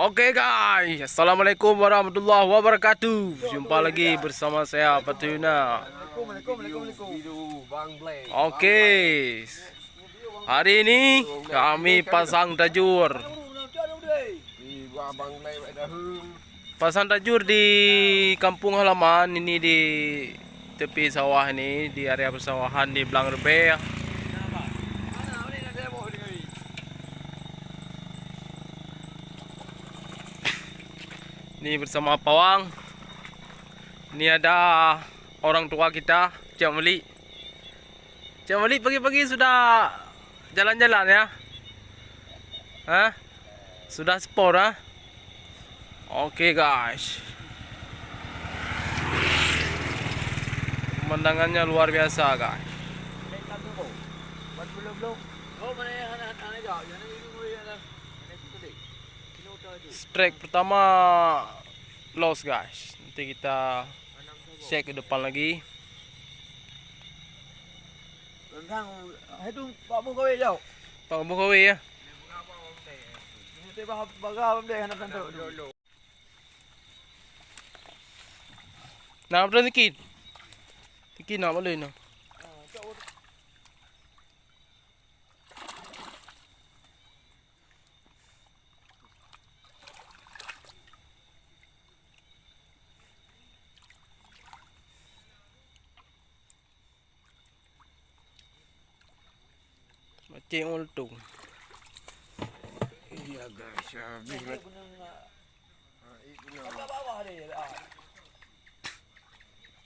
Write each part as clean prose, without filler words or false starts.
Oke guys, Assalamualaikum warahmatullahi wabarakatuh. Jumpa lagi bersama saya Tajur. Oke, hari ini kami pasang tajur. Pasang tajur di kampung halaman ini, di tepi sawah ini, di area persawahan di Blang Reubee. Ini bersama Pawang. Ini ada orang tua kita, Cik Meli. Cik Meli pagi-pagi sudah jalan-jalan ya? Hah? Sudah sport ha? Oke guys. Pemandangannya luar biasa guys. Strike pertama loss guys. Nanti kita check ke depan lagi. Pak Bung Kowe ya. Nah, berapa sikit? Sikit nak boleh nak. Macam ultung. Iya guys, habis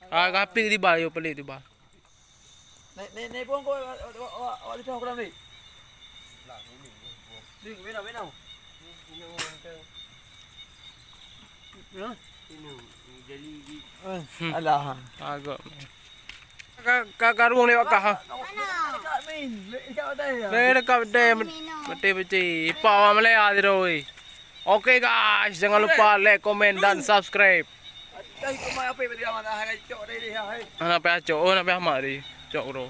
Kapi tiba, yo pelik tiba. Nek pun kau awak di tahu ni. Lah ni. Ni mana? Alah. Agak. Karung lewat kah? Dekat dam. Betul-betul. Pawang Malaya di Reubee. Oke guys, jangan lupa like, komen dan subscribe. Nak pergi acok, nak pergi amak di cok bro.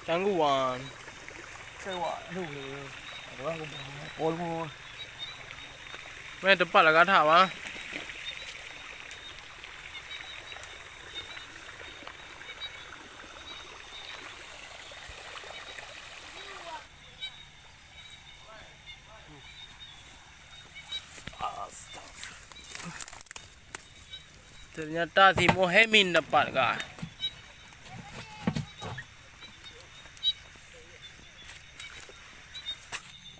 Gangguan. Sewa dulu. Aku Main tempat lah kat ha. Ternyata si Mohemin dapat guys.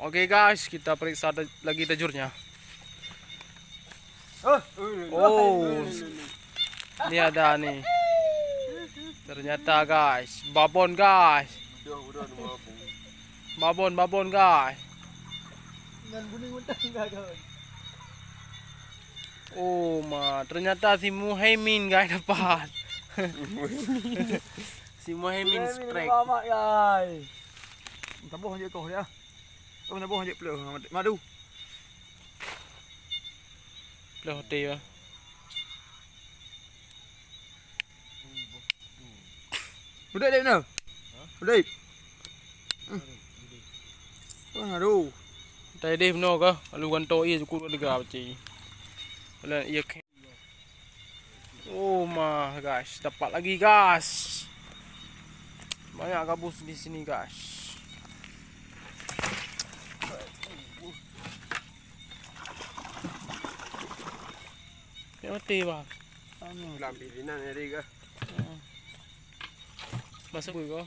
Oke guys, kita periksa lagi tajurnya. Oh, ini ada nih. Ternyata guys, babon guys. Babon guys. Oh ternyata si Mohemin guys dapat. Si Mohemin strike. Tabuh je kau dia. Kau nak buang je peluh madu. Peluh hotel lah. Udah dek mana? Udah. Aduh. Tadi dia benar ke? Lalu gantok ia cukup dekat macam. Kalau ia guys, dapat lagi guys. Banyak gabus di sini guys. Mati bang. lambi dinan hari ke? Masuk ke?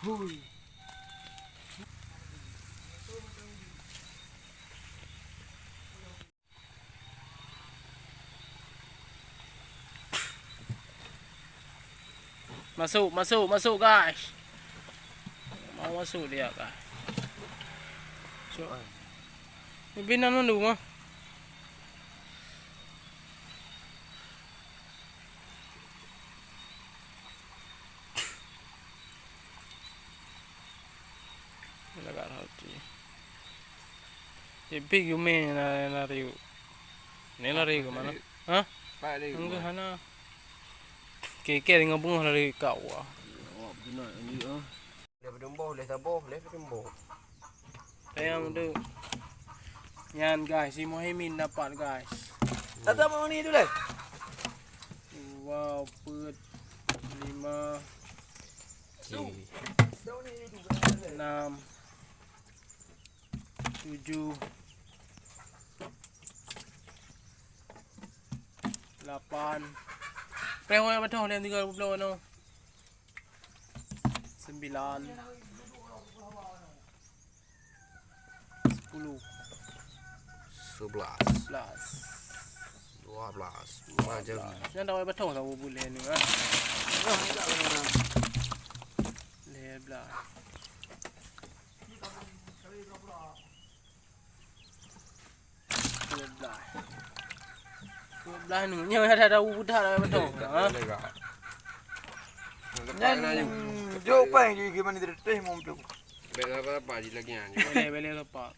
Hui. Masuk guys. Mau masuk dia guys. Binan mana mah? Agak roti. Ipig yung may nariyo. Nilariyo mana? Ha? Pak ni. Enggak hana. Keke dengan bunga dari kau ah. Oh, benar ini ah. Boleh berdombo, boleh tabur, boleh berdombo. Tayang tu. Yan guys, si Muhaimin dapat guys. Tata mau ni tu leh. Wow, put 5 Tahu ni tu. 6 7 8 Preho yang betul yang 30 ano 9 10 11, 11 12, macam. Yang dah betul tahu boleh ni ah. Lihat belah. Belah ni, yang ada budak dah betul. Ha? Nyan jo pang di gimana dia teh mau tu. Bela apa di lagi ni. Boleh lepak.